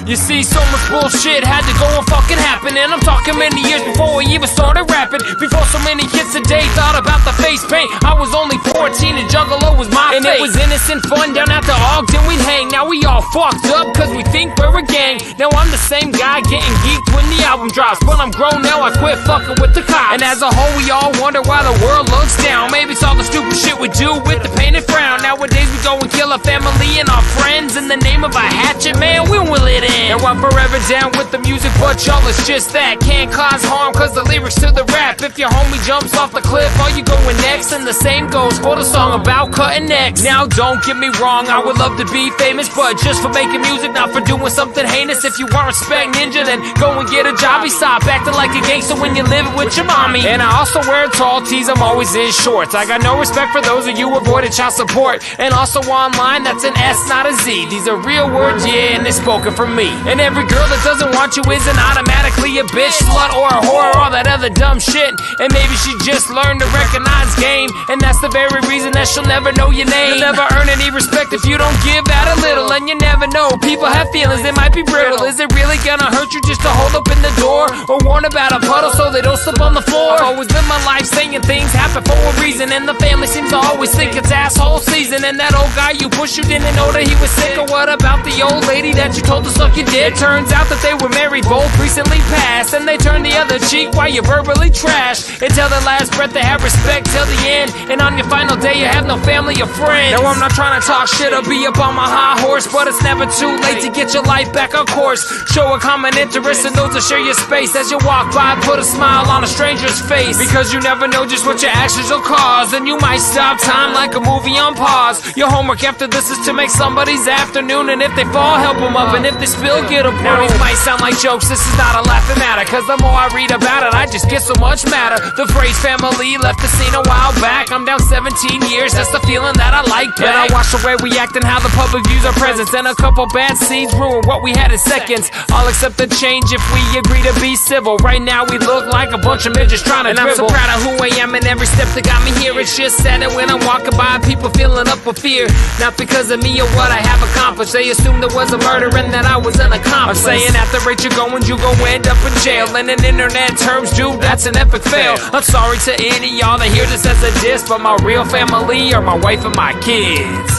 You see, so much bullshit had to go and fucking happen. And I'm talking many years before we even started rapping. Before so many kids today thought about the face paint. I was only 14 and Juggalo was my fate. And it was innocent fun down at the Ogden we'd hang. Now we all fucked up cause we think we're a gang. Now I'm the same guy getting geeked when the album drops. But I'm grown now, I quit fucking with the cops. And as a whole we all wonder why the world looks down. Maybe it's all the stupid shit we do with the painted frown. Nowadays we go and kill our family and our friends in the name of a hatchet, man, we will it in. Now I'm forever down with the music, but y'all it's just that. Can't cause harm cause the lyrics to the rap. If your homie jumps off the cliff, are you going next? And the same goes for the song about cutting necks. Now don't get me wrong, I would love to be famous, but just for making music, not for doing something heinous. If you want respect ninja, then go and get a job. Stop acting like a gangster when you live with your mommy. And I also wear tall tees, I'm always in shorts. I got no respect for those of you who avoided child support. And also online, that's an S, not a Z. These are real words, yeah, and they're spoken from me. And every girl that doesn't want you isn't automatically a bitch, slut, or a whore, or all that other dumb shit. And maybe she just learned to recognize game, and that's the very reason that she'll never know your name. You'll never earn any respect if you don't give out a little. And you never know, people have feelings, they might be brittle. Is it really gonna hurt you just to hold open the door, or warn about a puddle so they don't slip on the floor? I've always lived my life saying things happen for a reason, and the family seems to always think it's asshole season. And that old guy you pushed, you didn't know that he was sick. Or what about the old lady that you told to suck your dick? It turns out that they were married, both recently passed, and they turned the other cheek while you verbally trashed. Until their last breath they have respect till the end, and on your final day you have no family or friends. Now I'm not trying to talk shit or be up on my high horse, but it's never too late to get your life back on course. Show a common interest in those that share your space. As you walk by, put a smile on a stranger's face, because you never know just what your actions will cause, and you might stop time like a movie on pause. Your homework after this is to make somebody's afternoon, and if they fall, help them up, and if they spill, get a Now these might sound like jokes, this is not a laughing matter, cause the more I read about it, I just get so much madder. The phrase family left the scene a while back. I'm down 17 years, that's the feeling that I like back. And I watch the way we act and how the public views our presence, and a couple bad scenes ruin what we had in seconds. I'll accept the change if we agree to be civil. Right now we look like a bunch of midgets trying to dribble. I'm so proud of who I am and every step that got me here. It's just sad that when I'm walking by, people feeling up with fear, not because of me or what I have accomplished. They assume there was a murder and that I was an accomplice. I'm saying at the rate you're going, you gon' end up in jail. And in internet terms, dude, that's an epic fail. I'm sorry to any y'all that hear this as a diss, but my real family are my wife and my kids.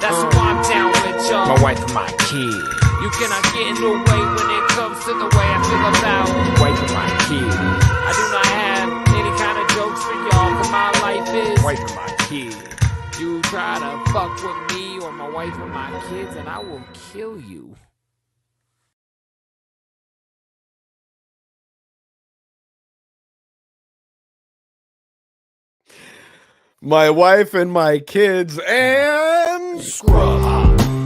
That's who I'm down with, y'all. My wife and my kids. You cannot get in the way when it comes to the way I feel about my wife and my kids. I do not have any kind of jokes for y'all, cause my life is wife and my kids. You try to fuck with me or my wife and my kids, and I will kill you. My wife and my kids and Scrub.com.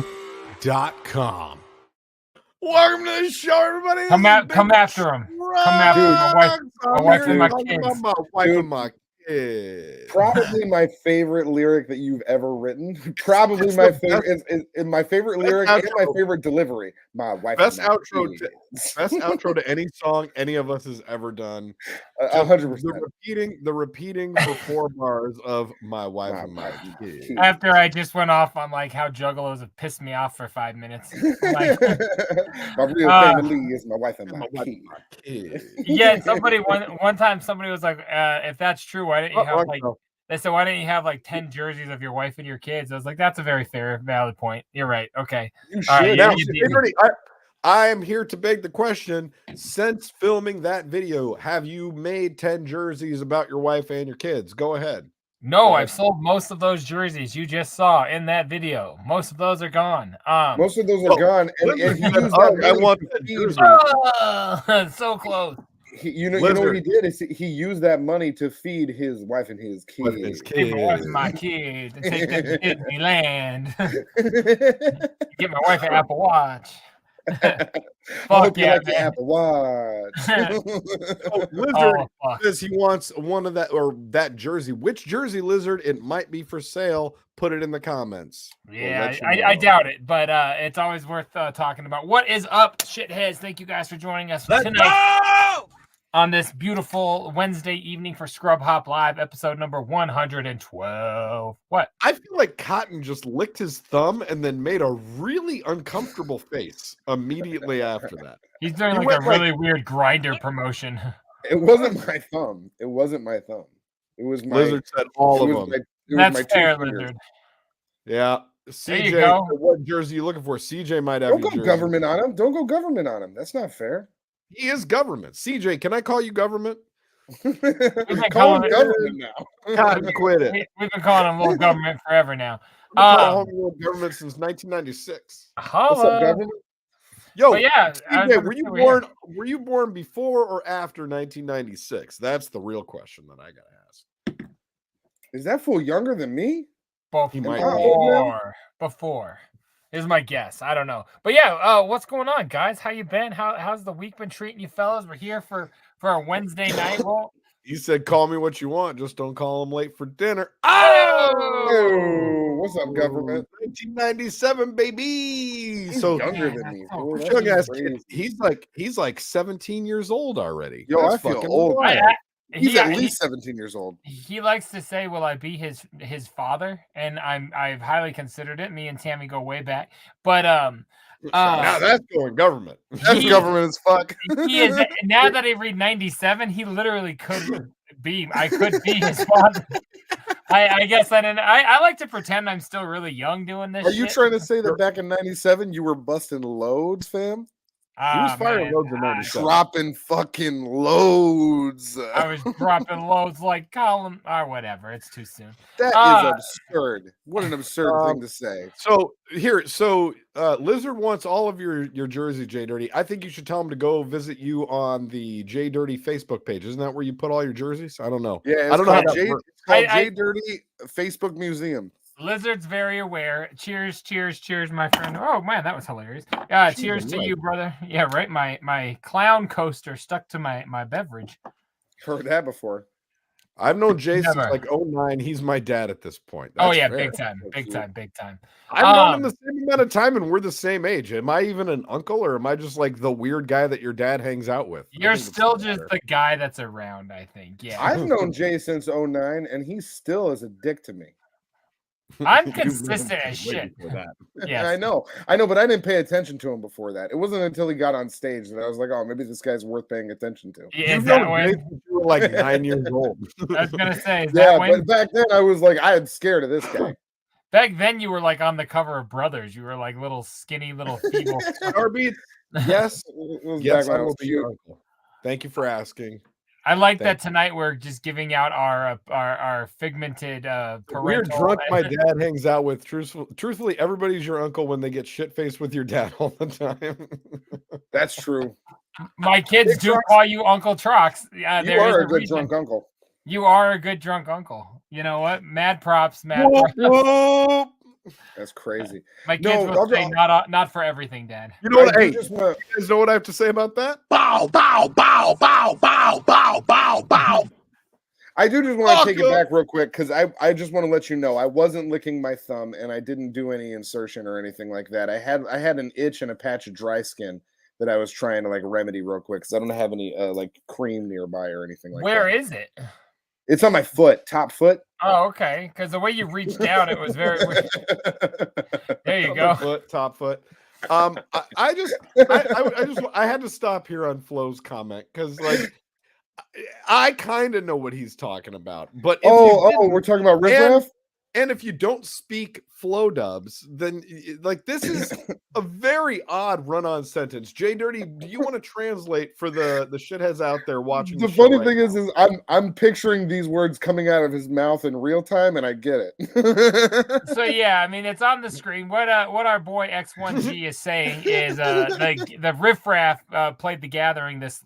Welcome to the show, everybody. Come after him. Come after my wife and my kids. My wife and my kids. Probably my favorite lyric that you've ever written. Probably my favorite is my favorite lyric and my favorite delivery. My wife. Best outro. Best outro to any song any of us has ever done. 100%. The repeating for 4 bars of my wife and my kids. After I just went off on like how juggalos have pissed me off for 5 minutes. Like, my real family is my wife and my kids. Yeah, one time somebody was like, if that's true, why didn't you have like? They said, why didn't you have like 10 jerseys of your wife and your kids? I was like, that's a very fair, valid point. You're right. Okay. You should. I am here to beg the question. Since filming that video, have you made 10 jerseys about your wife and your kids? Go ahead. No, I've sold most of those jerseys you just saw in that video. Most of those are gone. Most of those are gone. And he used I want that jersey. So close. You know what he did is he used that money to feed his wife and his kids. Get my wife and my kids and take them to Disneyland. Get my wife an Apple Watch. Fuck yeah, like the Apple Watch. Lizard says he wants one of that or that jersey. Which jersey, Lizard? It might be for sale. Put it in the comments. Yeah, I doubt it, but it's always worth talking about. What is up, shitheads? Thank you guys for joining us tonight. on this beautiful Wednesday evening for Scrub Hop Live, episode number 112. What? I feel like Cotton just licked his thumb and then made a really uncomfortable face immediately after that. He's doing like a really weird grinder promotion. It wasn't my thumb. It wasn't my thumb. It was my Lizard said all of them. That's fair, Lizard. Yeah. CJ, what jersey are you looking for? CJ might have. Don't go government on him. Don't go government on him. That's not fair. He is government. CJ, can I call you government? We've been calling him government now. God, quit it. We've been calling him little government forever now. Little government since 1996. What's up, government? Yo, yeah, CJ, were you born before or after 1996? That's the real question that I gotta ask. Is that fool younger than me? Before is my guess. I don't know, but yeah. What's going on, guys? How you been? How's the week been treating you, fellas? We're here for a Wednesday night. Well, you said call me what you want, just don't call him late for dinner. Oh, what's up, government? 1997, baby. He's so younger than me. Young ass kid. He's like 17 years old already. Yo, I feel old. He's at least 17 years old. He likes to say, "Will I be his father?" And I've highly considered it. Me and Tammy go way back, but now that's going government. That's government as fuck. He is now that I read 97. He literally could be. I could be his father. I guess I like to pretend I'm still really young doing this. Are you trying to say that back in 97 you were busting loads, fam? He was firing loads in 97. Dropping fucking loads. I was dropping loads like Colin or whatever. It's too soon. That is absurd. What an absurd thing to say. So Lizard wants all of your jerseys, JDirty. I think you should tell him to go visit you on the JDirty Facebook page. Isn't that where you put all your jerseys? I don't know. Yeah, I don't know how that works. It's called JDirty Facebook Museum. Lizard's very aware. Cheers, my friend. Oh man, that was hilarious. Cheers to you, brother. Yeah, right. My clown coaster stuck to my beverage. Heard that before. I've known Jay since like 09. He's my dad at this point. That's big time. I've known him the same amount of time, and we're the same age. Am I even an uncle, or am I just like the weird guy that your dad hangs out with? You're still just the guy that's around, I think. Yeah. I've known Jay since 09, and he still is a dick to me. I'm consistent as shit. Yeah, I know, but I didn't pay attention to him before that. It wasn't until he got on stage that I was like, "Oh, maybe this guy's worth paying attention to." Yeah, is that when you were like 9 years old? I was gonna say, but back then I was like, I had scared of this guy. Back then, you were like on the cover of Brothers. You were like little skinny, little feeble. Yes, yes, I will be your uncle. Thank you for asking. I like that tonight we're just giving out our figmented parental. We're drunk. My dad hangs out with. Truthfully, everybody's your uncle when they get shit faced with your dad all the time. That's true. My kids do call you Uncle Trox. You are a good drunk uncle. You are a good drunk uncle. You know what? Mad props, props. Whoop. That's crazy. My kids will say not for everything, Dad. You know what? Hey, you guys know what I have to say about that? Bow, bow, bow, bow, bow, bow, bow, bow. I do just want to take it back real quick because I just want to let you know I wasn't licking my thumb and I didn't do any insertion or anything like that. I had an itch and a patch of dry skin that I was trying to like remedy real quick because I don't have any like cream nearby or anything like that. Where is it? It's on my foot, top foot. Oh, okay. Because the way you reached down, it was very weird. There you go. Top foot. I had to stop here on Flo's comment because, like, I kind of know what he's talking about. But we're talking about riffraff. And if you don't speak Flo dubs, then like this is a very odd run-on sentence. JDirty, do you want to translate for the shitheads out there watching? The funny thing is I'm picturing these words coming out of his mouth in real time, and I get it. So yeah, I mean it's on the screen. What our boy X1G is saying is the riffraff played The Gathering this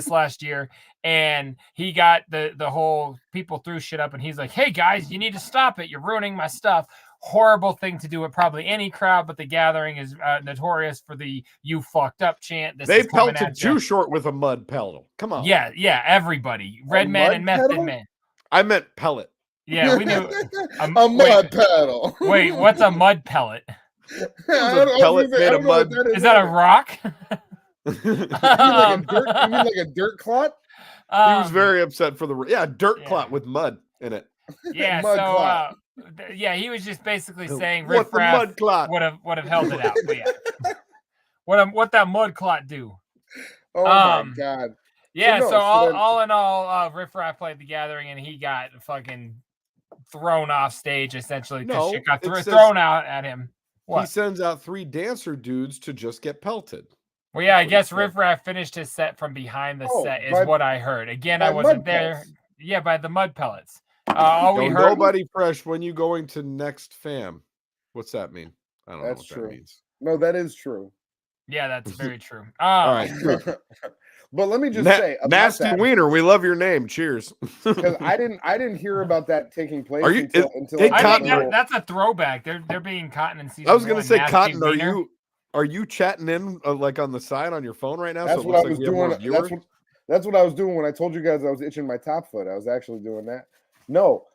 last year, and he got the whole people threw shit up, and he's like, "Hey guys, you need to stop it. You're ruining my stuff." Horrible thing to do at probably any crowd, but The Gathering is notorious for the "you fucked up" chant. They pelted too short with a mud pellet. Come on. Yeah, everybody. Red Man and Method Man. I meant pellet. Yeah, we knew a mud paddle. Wait, what's a mud pellet? Pellet made of mud. Is that a rock? You mean like a dirt clot? He was very upset for the dirt clot with mud in it. Yeah, Mud clot. yeah, he was just basically saying What the riffraff mud clot? would have held it out. But yeah, what that mud clot do? Oh my god. Yeah, So so, then- all in all, Riff Raff played the Gathering, and he got fucking thrown off stage essentially because No, shit got it says- thrown out at him. He What? sends out 3 dancer dudes to just get pelted. Well, yeah, I That's what he guess said. Riff Raff finished his set from behind the set, is by- what I heard. Again, by I wasn't mud there. pellets. Yeah, by the mud pellets. All we Yo, heard. nobody fresh when you going to next fam. What's that mean? I don't know That's what true. that means. No, that is true. Yeah, that's very true. All right. But let me just say, about Nasty that, Wiener, we love your name. Cheers. because I didn't hear about that taking place Are you- until hey, I I got mean, Cotton, the- that's a throwback. They're being Cotton in season. I was gonna 1, say, Nasty Cotton, Wiener. are you chatting in like on the side on your phone right now? That's so it what I looks was like we have more doing. viewers? That's what I was doing when I told you guys I was itching my top foot. I was actually doing that. No,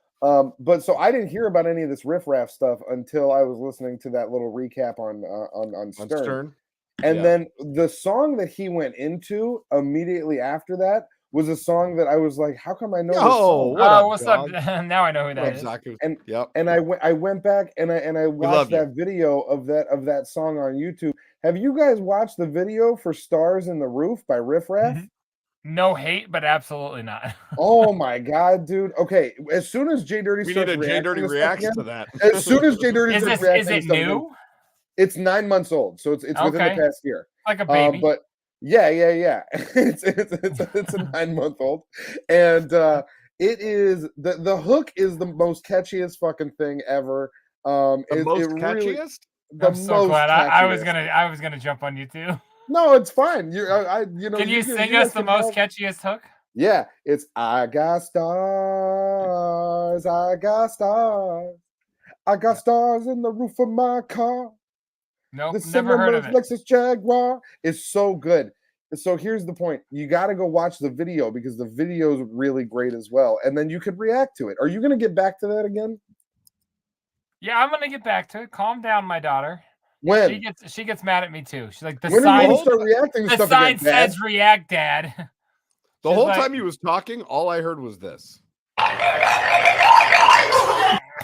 but so I didn't hear about any of this riffraff stuff until I was listening to that little recap on On Stern. Stern? And Yeah. then the song that he went into immediately after that was a song that I was like, "How come I know this Yo, song?" what up, What's dog? up? Now I know who What that up, is. Zaku? And- Yep. And I went back and I love watched you. that video of that song on YouTube. Have you guys watched the video for "Stars in the Roof" by Riff Raff? No hate, but absolutely not. Oh my god, dude! Okay, as soon as JDirty We starts need a J Dirty reacting to stuff reacts again, to that. as soon as JDirty Is starts this reacting is to it stuff again, new? it's 9 months old, so it's within the Okay. past year. Like a baby? But yeah. it's a 9-month-old, and it is the hook is the most catchiest fucking thing ever. The most it really- catchiest? the I'm so glad. I was catchiest. I was gonna jump on you too. No, it's fine. You know. Can you sing you us guys the can most have- catchiest hook? Yeah, it's I got stars, I got stars, I got stars in the roof of my car. Nope, The never heard of cinema it. Lexus Jaguar is so good. So here's the point: you got to go watch the video because the video is really great as well, and then you could react to it. Are you going to get back to that again? Yeah, I'm gonna get back to it. Calm down, my daughter. When? She gets mad at me too. She's like, the When are you sign going to start reacting to the stuff sign again, Dad? says react, Dad. The She's whole like- time he was talking, all I heard was this.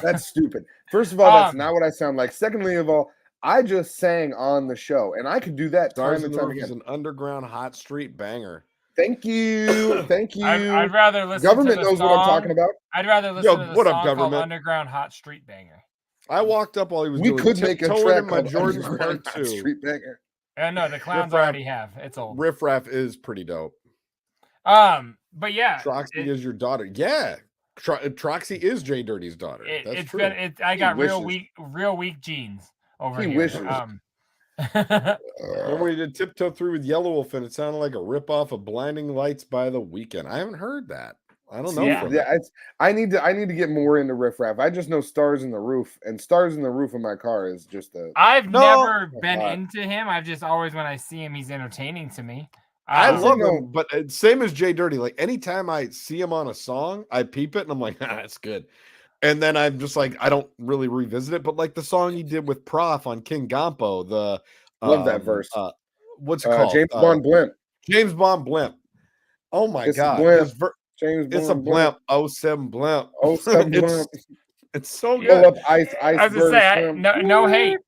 That's stupid. First of all, that's Um, not what I sound like. Secondly of all, I just sang on the show, and I could do that Stars time in and the time Roof is again. an underground hot street banger. Thank you. Thank you. I'd rather listen Government to the knows song. what I'm talking about. I'd rather listen Yo, to the what up, song called government? Underground Hot Street Banger. I walked up while he was We doing could make a Tiptoeing track in my called Jordans Underground Part Hot 2. Street Banger. No, the clowns Riff Raff- already have. It's old. Riff Raff is pretty dope. But yeah, Troxy is your daughter. Yeah. Troxy is J Dirty's daughter. That's it's true. been. I got real wishes. weak genes over He here. wishes. Remember when he did Tiptoe Through with Yellow Wolf and it sounded like a ripoff of Blinding Lights by The Weeknd. I haven't heard that. I don't know. Yeah. from Yeah, it. I need to get more into Riff Raff. I just know Stars in the Roof, and Stars in the Roof of my car is just a I've No. never been lot. into him. I've just always, when I see him, he's entertaining to me. I Um, love know- him, but same as J Dirty. Like anytime I see him on a song, I peep it and I'm like, that's good. And then I'm just like, I don't really revisit it. But like the song he did with Prof on King Gampo, the Love that verse. What's it called? James Bond Blimp. James Bond Blimp. Oh my It's a god, blimp. his James Bond it's a blimp. 07 blimp. Oh, some It's- blimp. It's so Pull good. up ice. I was gonna say, no hate.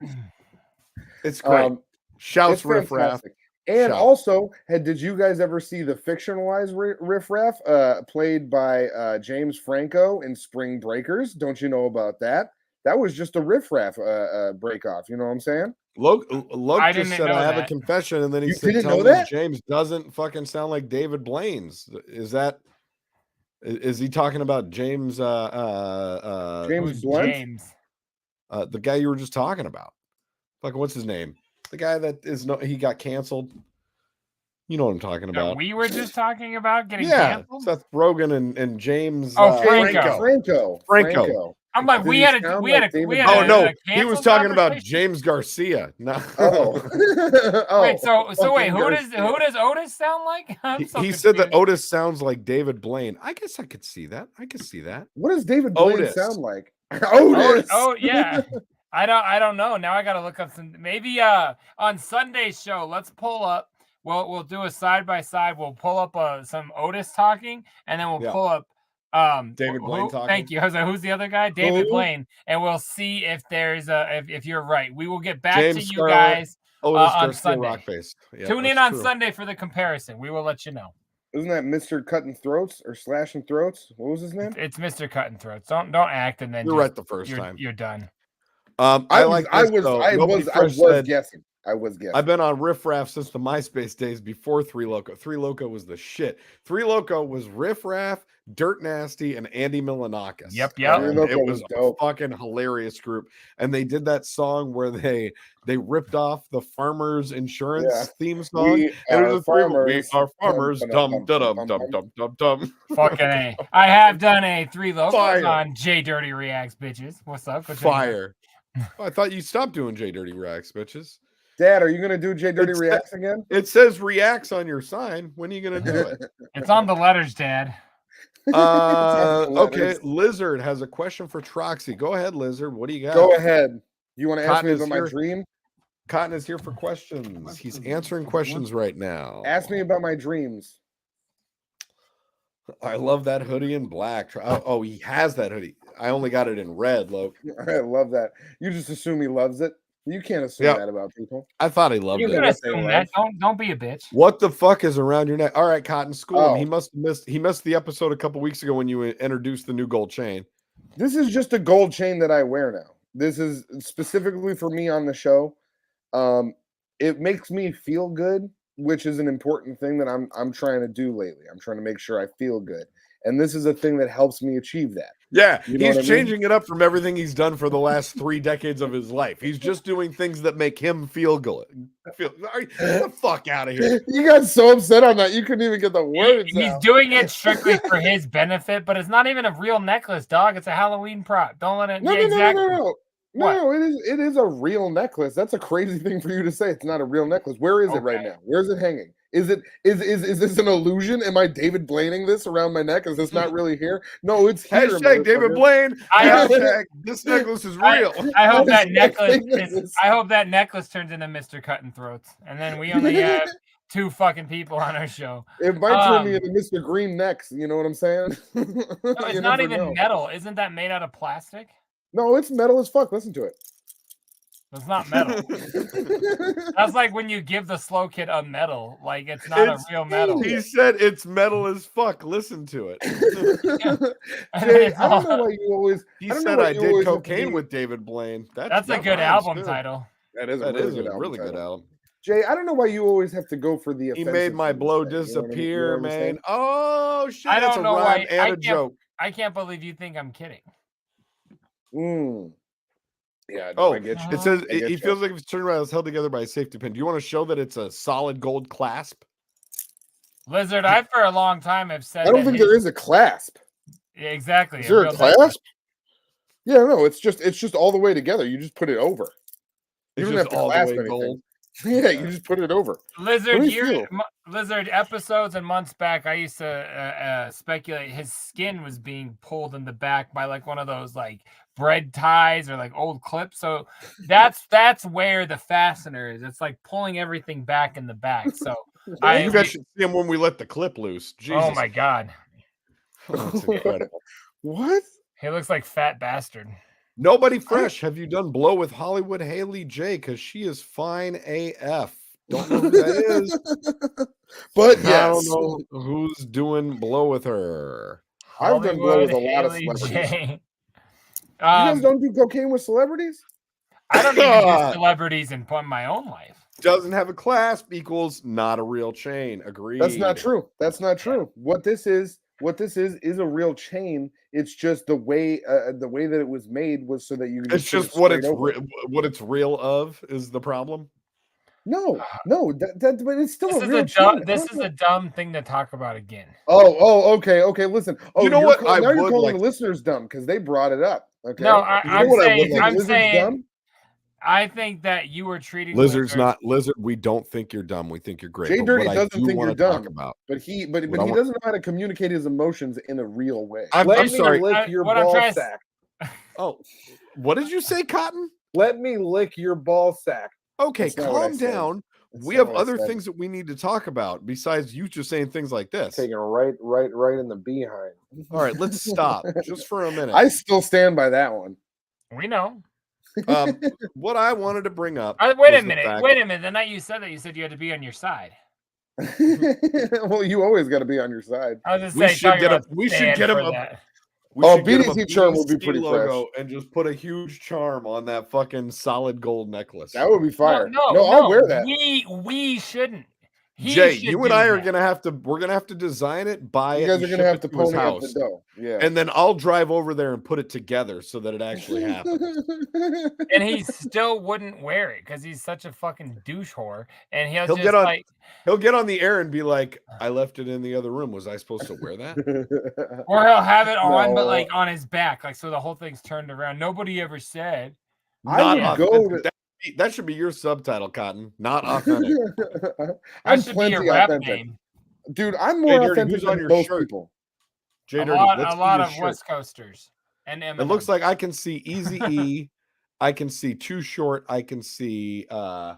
It's great. Shouts It's Riff Raff. fantastic. And Shout. also, did you guys ever see the fictionalized Riff Raff played by James Franco in Spring Breakers? Don't you know about that? That was just a Riff Raff break off. You know what I'm saying? Loke I just didn't said know I have a that. confession, and then he You said, didn't "Tell know me that? James doesn't fucking sound like David Blaine's." Is he talking about James? James Who's Blunt? James? The guy you were just talking about. Fucking what's his name? The guy that he got canceled. You know what I'm talking about? We were just talking about getting Yeah, canceled. Seth Rogen and James. Oh, Franco. Franco. I'm like, Did we he had sound we had like a we David had Oh a, no, a he was canceled talking about conversation? James Garcia. No. Oh. Oh, Wait, so wait, fucking who Garcia. does Otis sound like? I'm so he said that confused. Otis sounds like David Blaine. I guess I could see that. I could see that. What does David Blaine Otis. sound like? Otis. Oh yeah. I don't know. Now I gotta look up some maybe on Sunday's show. Let's pull up we'll do a side by side. We'll pull up some Otis talking, and then we'll pull up David Blaine talking. Thank you. I was like, who's the other guy? David Blaine, and we'll see if there's if you're right. We will get back to you guys on Sunday. Yeah, Tune in on Sunday for the comparison. We will let you know. Isn't that Mr. Cutting Throats or Slashing Throats? What was his name? It's Mr. Cutting Throats. Don't act and then you're right the first time. You're done. I was guessing. I was guessing. I've been on Riff Raff since the MySpace days before 3 Loco. 3 Loco was the shit. 3 Loco was Riff Raff, Dirt Nasty, and Andy Milanakis. Yep. It was a fucking hilarious group. And they did that song where they ripped off the Farmers Insurance theme song. We are farmers. Dum dum dum dum dum dum. Fucking A. I have done a 3 Locos on JDirty Reacts, bitches. What's up? Fire. I thought you stopped doing JDirty Reacts, bitches. Dad, are you going to do JDirty Reacts again? It says Reacts on your sign. When are you going to do it? It's on the letters, Dad. Okay, Lizard has a question for Troxy. Go ahead, Lizard. What do you got? Go ahead. You want to ask me about my dream? Cotton is here for questions. He's answering questions right now. Ask me about my dreams. I love that hoodie in black. Oh, he has that hoodie. I only got it in red, Loke. I love that. You just assume he loves it. You can't assume that about people. I thought he loved it. You can assume that. Don't be a bitch. What the fuck is around your neck? All right, Cotton, school him. He missed the episode a couple weeks ago when you introduced the new gold chain. This is just a gold chain that I wear now. This is specifically for me on the show. It makes me feel good, which is an important thing that I'm trying to do lately. I'm trying to make sure I feel good. And this is a thing that helps me achieve that. Yeah, he's changing it up from everything he's done for the last 3 decades of his life. He's just doing things that make him feel good. Get the fuck out of here. You got so upset on that. You couldn't even get the words He's out. doing it strictly for his benefit, but it's not even a real necklace, dog. It's a Halloween prop. Don't let it... No, it is a real necklace. That's a crazy thing for you to say. It's not a real necklace. Where is it right now? Where is it hanging? Is this an illusion? Am I David Blaining this around my neck? Is this not really here? No, it's here. Hashtag David Blaine. This necklace is real. I hope that necklace. I hope that necklace turns into Mr. Cutting Throats, and then we only have 2 fucking people on our show. It might turn me into Mr. Green Necks. You know what I'm saying? No, it's not even metal. Isn't that made out of plastic? No, it's metal as fuck. Listen to it. It's not metal. That's like when you give the slow kid a medal. Like it's not a real medal. He said it's metal as fuck. Listen to it. Jay, I don't know why you always. He said I did cocaine with David Blaine. That's a good album title. That is a really good album. Jay, I don't know why you always have to go for the. He made my blow disappear, man. Oh shit! I don't know why. And a joke. I can't believe you think I'm kidding. Yeah. No, I get you. It says he feels like if it's turned around, it's held together by a safety pin. Do you want to show that it's a solid gold clasp? Lizard, I for a long time have said. I don't think there is a clasp. Yeah, exactly. Is there a clasp? Yeah, no. It's just all the way together. You just put it over. You don't have to clasp anything. Gold. Yeah, you just put it over. Lizard, episodes and months back, I used to speculate his skin was being pulled in the back by like one of those like bread ties or like old clips. So that's where the fastener is. It's like pulling everything back in the back. So you guys should see him when we let the clip loose. Jesus. Oh my god, that's incredible. What? He looks like fat bastard. Nobody fresh. Have you done blow with Hollywood Haley J? Because she is fine AF. Don't know who that is. But yes. I don't know who's doing blow with her. I've done blow with a lot of celebrities. You guys don't do cocaine with celebrities? I don't even do celebrities in my own life. Doesn't have a clasp equals not a real chain. Agreed. That's not true. That's not true. What this is a real chain. It's just the way that it was made was so that you can. It's just what it's real of is the problem. No, but it's still this a real chain. This is a dumb thing to talk about again. Okay. Listen. Oh, you know what? Now you're calling the listeners dumb because they brought it up. Okay. No, I'm saying. I think that you were treating Lizard's not Lizard. We don't think you're dumb. We think you're great. JDirty doesn't think you're dumb. But he doesn't know how to communicate his emotions in a real way. I'm sorry. Lick your ball sack. Oh, what did you say, Cotton? Let me lick your ball sack. Okay, calm down. we have other things that we need to talk about besides you just saying things like this. Taking right in the behind. All right, let's stop just for a minute. I still stand by that one. We know. What I wanted to bring up. Wait a minute. The night you said that, you said you had to be on your side. Well, you always got to be on your side. I was just saying, we should get him a BDC charm would be pretty logo and just put a huge charm on that fucking solid gold necklace. That would be fire. No, I'll wear that. We shouldn't. Jay, you and I are gonna have to. We're gonna have to design it, buy it. You guys are gonna have to pony up the dough. Yeah, and then I'll drive over there and put it together so that it actually happens. And he still wouldn't wear it because he's such a fucking douche whore. And he'll just get on. like He'll get on the air and be like, "I left it in the other room. Was I supposed to wear that?" Or he'll have it on, but like on his back, like so the whole thing's turned around. Nobody ever said. That should be your subtitle, Cotton. Not authentic. I'm plenty authentic, dude. I'm more authentic than most people. JDirty, a lot of West Coasters and M&M. It looks like I can see Easy E. I can see Too Short. I can see. So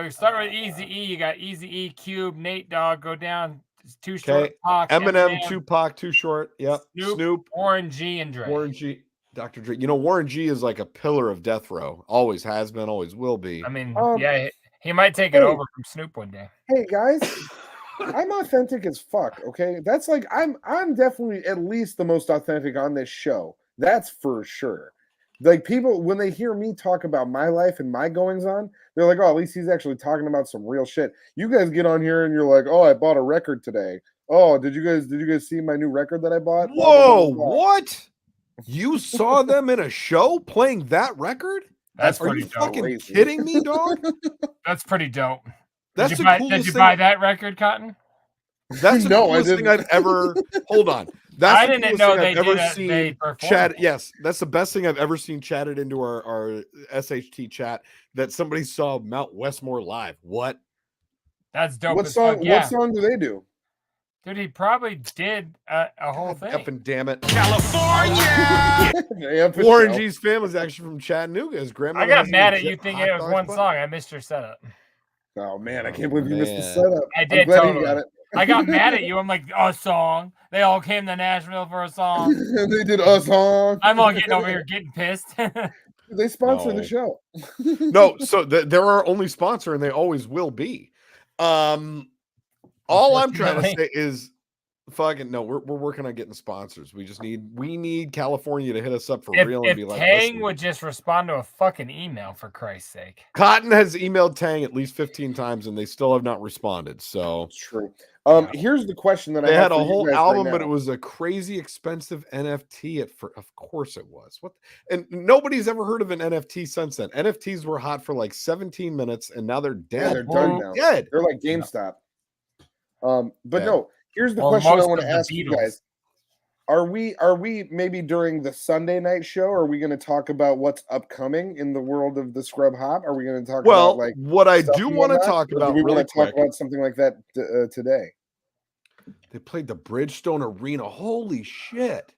you start with Easy E. You got Easy E, Cube, Nate Dogg. Go down. Too Short. Eminem, Tupac, Too Short. Yep. Snoop, Warren G, and Dre. Warren G. Dr. Dre. You know, Warren G is like a pillar of death row. Always has been, always will be. I mean, yeah, he might take it over from Snoop one day. Hey guys, I'm authentic as fuck. Okay, that's like I'm definitely at least the most authentic on this show. That's for sure. Like people, when they hear me talk about my life and my goings on, they're like, "Oh, at least he's actually talking about some real shit." You guys get on here and you're like, "Oh, I bought a record today." Oh, did you guys see my new record that I bought? Whoa, what? You saw them in a show playing that record? That's Are pretty you dope. fucking kidding me, dog? That's pretty dope. That's Did you buy that record, Cotton? That's the coolest thing I've ever. Hold on. I didn't know they did chat. Yes, that's the best thing I've ever seen chatted into our SHT chat. That somebody saw Mount Westmore live. What? That's dope. What song? What song do they do? Dude, he probably did a whole thing. Effing damn it, California! Warren G's family's actually from Chattanooga. His grandma. I got mad at you thinking it was one song. I missed your setup. Oh man, I can't believe you missed the setup. I did totally. Got it. I got mad at you. I'm like, a song. They all came to Nashville for a song. They did a song. I'm all getting over here getting pissed. They sponsor the show. No, so they're our only sponsor, and they always will be. All I'm trying to say is, fucking no, we're working on getting sponsors. We need California to hit us up for real and be like, Tang would just respond to a fucking email, for Christ's sake. Cotton has emailed Tang at least 15 times, and they still have not responded. So it's true. Here's the question that they had a whole album, but it was a crazy expensive NFT. Of course it was. What? And nobody's ever heard of an NFT since then. NFTs were hot for like 17 minutes, and now they're dead. Yeah, they're done now. Dead. They're like GameStop. But no, here's the question I want to ask you guys. Are we maybe during the Sunday night show, are we going to talk about what's upcoming in the world of the Scrub Hop? Are we going to talk about like what I do want to talk about? Do we really want to talk about something like that today? They played the Bridgestone Arena. Holy shit.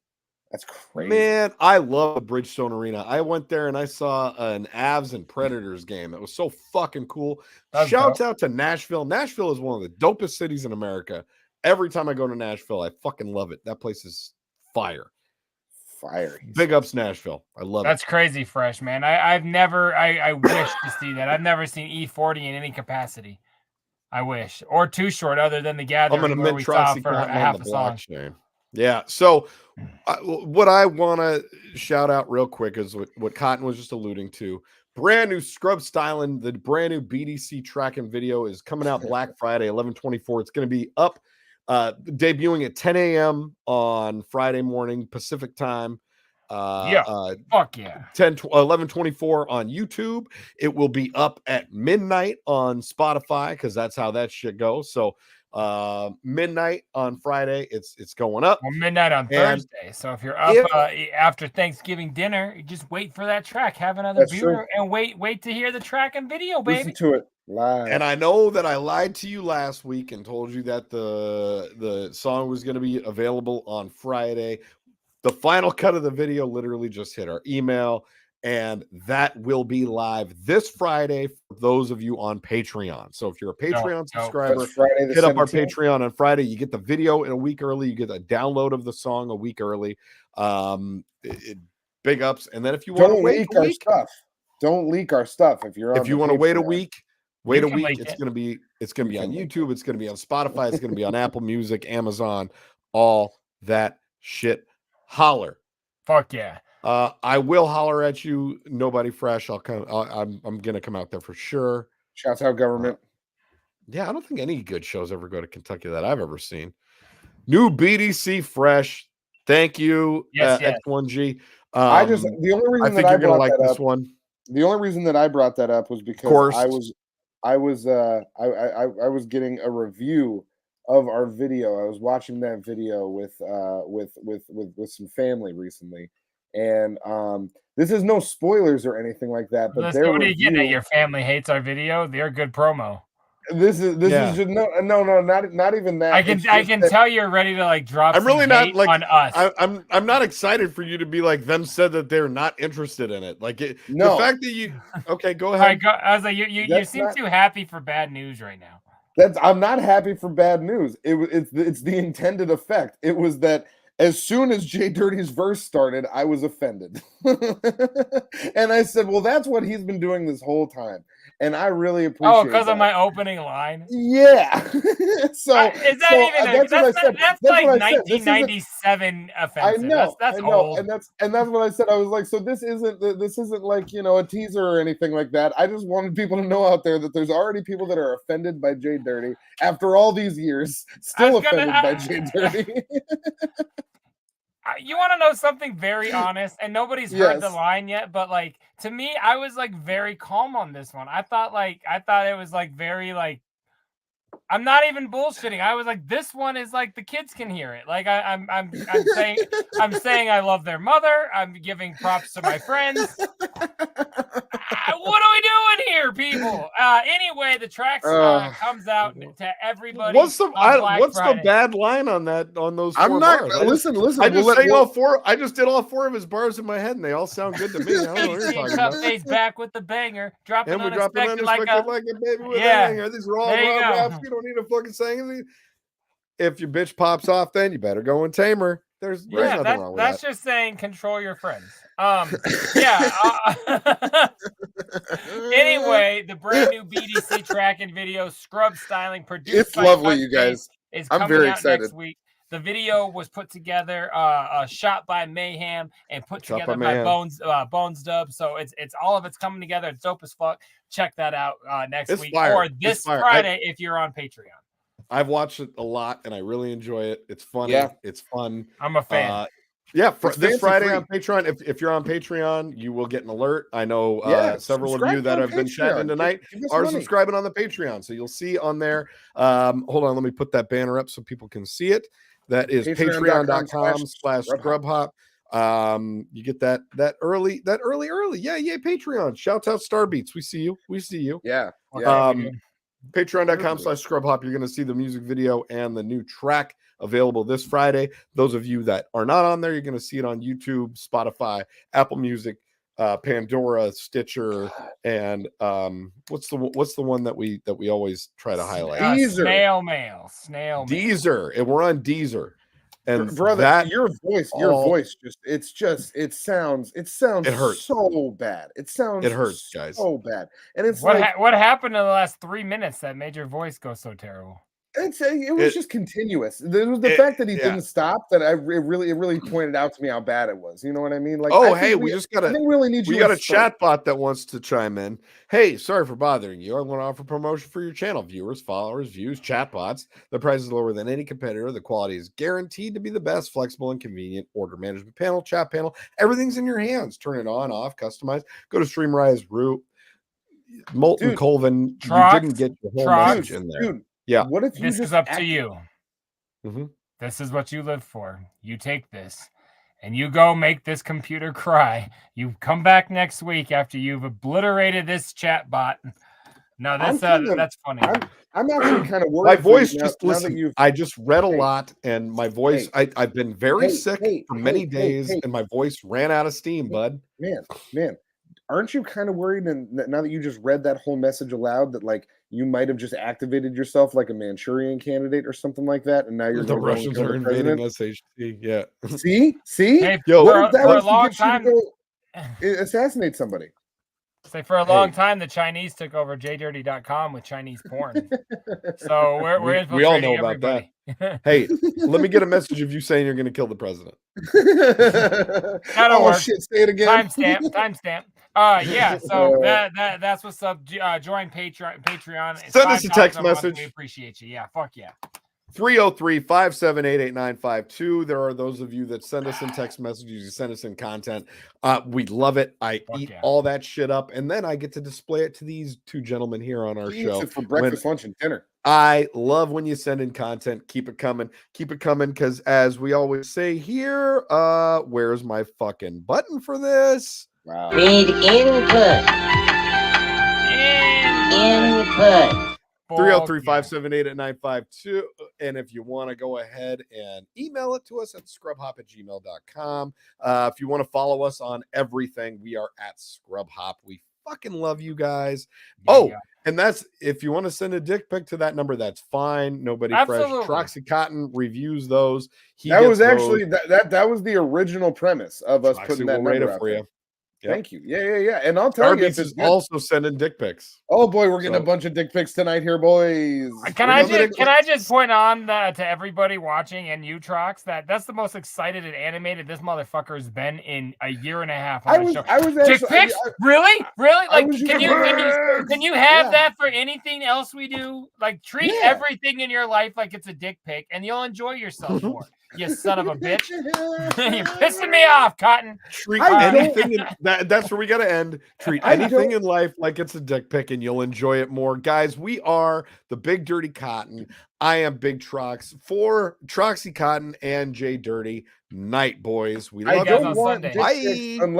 That's crazy. Man, I love the Bridgestone Arena. I went there and I saw an Avs and Predators game. It was so fucking cool. Shouts out to Nashville. Nashville is one of the dopest cities in America. Every time I go to Nashville, I fucking love it. That place is fire. Fire. Big ups Nashville. I love it. That's crazy fresh, man. I wish to see that. I've never seen E40 in any capacity. I wish. Or Too Short, other than the gathering. I'm going to mint we saw Troxy for Cotton half on a the song. blockchain. Yeah. So what I want to shout out real quick is what Cotton was just alluding to. Brand new Scrub Styling, the brand new BDC tracking video is coming out Black Friday, 11/24. It's going to be up, debuting at 10 a.m. on Friday morning Pacific time. Fuck yeah. 11/24 on YouTube. It will be up at midnight on Spotify because that's how that shit goes. So midnight on Friday, it's going up. Well, midnight on Thursday. So if you're up after Thanksgiving dinner, you just wait for that track, have another beer, and wait to hear the track and video, baby. Listen to it live. And I know that I lied to you last week and told you that the song was going to be available on Friday. The final cut of the video literally just hit our email, and that will be live this Friday for those of you on Patreon. So if you're a Patreon subscriber, That's Friday the hit up our 17th. Patreon on Friday. You get the video in a week early. You get a download of the song a week early. Big ups. And then if you want to wait a week, don't leak our stuff. If you want to wait a week, wait a week. It's gonna be on YouTube. It's gonna be on Spotify. It's gonna be on Apple Music, Amazon, all that shit. Holler. Fuck yeah. I will holler at you. Nobody fresh. I'm gonna come out there for sure. Shouts out government. Yeah, I don't think any good shows ever go to Kentucky that I've ever seen. New BDC fresh. Thank you, X1G. The only reason that I brought like that up, the only reason that I brought that up was because I was getting a review of our video. I was watching that video with some family recently, and this is no spoilers or anything like that. But what are you getting at? Your family hates our video. They're good promo. This is just not even that. I can tell you're ready to like drop. I'm really not like on us. I'm not excited for you to be like them said that they're not interested in it. Like the fact that you go ahead. I was like you seem too happy for bad news right now. I'm not happy for bad news. It's the intended effect. It was that as soon as JDirty's verse started, I was offended. And I said, well, that's what he's been doing this whole time. And I really appreciate it. Oh, because of my opening line? Yeah. That's like 1997 offensive. I know. That's old. And that's what I said. I was like, so this isn't like, a teaser or anything like that. I just wanted people to know out there that there's already people that are offended by JDirty after all these years, still offended by JDirty. You want to know something very honest, and nobody's heard the line yet, but like to me, I was like very calm on this one. I thought it was like very like I'm not even bullshitting. I was like, this one is like the kids can hear it. Like I'm saying I love their mother. I'm giving props to my friends. What are we doing here, people? Anyway, the Trox comes out to everybody. What's the bad line on that? On those? I'm not. Bars? Listen. I just sang all four. I just did all four of his bars in my head, and they all sound good to me. I don't know what you're talking about. Face back with the banger, dropping unexpected like a baby with a hanger. These are all raps. You don't need to fucking say anything. If your bitch pops off, then you better go and tame her. There's nothing wrong with that. That's just saying control your friends. Anyway, the brand new BDC track and video, Scrub Styling, produced. It's lovely, you guys. I'm very excited. Next week. The video was put together, shot by Mayhem and put together by Bones Dub. So it's all of it's coming together. It's dope as fuck. Check that out next week or this Friday if you're on Patreon. I've watched it a lot and I really enjoy it. It's funny. Yeah. It's fun. I'm a fan. This Friday on Patreon. If you're on Patreon, you will get an alert. I know several of you that have been chatting tonight are subscribing on the Patreon. So you'll see on there. Hold on, let me put that banner up so people can see it. That is patreon.com/scrubhop. You get that early. Yeah, Patreon. Shouts out Starbeats. We see you. Yeah. Patreon.com/scrubhop. You're going to see the music video and the new track available this Friday. Those of you that are not on there, you're going to see it on YouTube, Spotify, Apple Music, Pandora, Stitcher, and what's the one that we always try to highlight? Snail Mail. Deezer. And we're on Deezer. And brother, your voice it sounds it hurts so bad. It hurts, guys. So bad. And it's what happened in the last 3 minutes that made your voice go so terrible? It was just continuous. There was the fact that he didn't stop that it really pointed out to me how bad it was. You know what I mean? Like, we got a chat bot that wants to chime in. Hey, sorry for bothering you. I want to offer promotion for your channel. Viewers, followers, views, chat bots. The price is lower than any competitor. The quality is guaranteed to be the best, flexible and convenient. Order management panel, chat panel. Everything's in your hands. Turn it on, off, customize. Go to Streamrise, Root, Molten Colvin. Trox, you didn't get the whole message in there. Dude. Yeah. What if this is up to you? Mm-hmm. This is what you live for. You take this and you go make this computer cry. You come back next week after you've obliterated this chat bot. No, that's funny. I'm actually kind of worried. My voice I just read a lot and my voice, I've been very sick for many days and my voice ran out of steam, bud. Man, aren't you kind of worried? And now that you just read that whole message aloud, that like you might have just activated yourself like a Manchurian candidate or something like that, and now you're The going Russians to are kill the invading president? SHT. Yeah. See, Hey, Yo, what if that for a was to long get you time, to go assassinate somebody? say for a long Hey. time, the Chinese took over JDirty.com with Chinese porn. So we're we infiltrating all know about everybody. that. Hey, let me get a message of you saying you're going to kill the president. That'll Oh work. shit! Say it again. Timestamp. Yeah. So that's what's up. Join Patreon. It's Send us a $5 text a month. message. We appreciate you. Yeah. Fuck yeah. 303-578-8952. There are those of you that send us in text messages. You send us in content. We love it. I eat all that shit up, and then I get to display it to these two gentlemen here on our He show eats it for breakfast, lunch, and dinner. I love when you send in content. Keep it coming. Keep it coming, because as we always say here, where's my fucking button for this? Wow. Read input. Input. 303-578-8952. And if you want to go ahead and email it to us at scrubhop@gmail.com. If you want to follow us on everything, we are at Scrubhop. We fucking love you guys. And that's, if you want to send a dick pic to that number, that's fine. Nobody fresh. Troxy Cotton reviews those. That was actually that was the original premise of us putting that number out for there. you. Yep. Thank you. Yeah. And I'll tell you, if it's also sending dick pics. Oh boy, we're getting a bunch of dick pics tonight here, boys. Can I just point on to everybody watching and you, Trox, that's the most excited and animated this motherfucker has been in a year and a half on the show. I was actually, dick pics? Really? Like, can you have Yeah. that for anything else we do? Like, treat everything in your life like it's a dick pic, and you'll enjoy yourself more. You son of a bitch. You're pissing me off, Cotton. Treat anything that's where we got to end. Treat anything in life like it's a dick pic, and you'll enjoy it more. Guys, we are the Big Dirty Cotton. I am Big Trox for Troxy Cotton and JDirty. Night, boys. We love you. Bye. Unless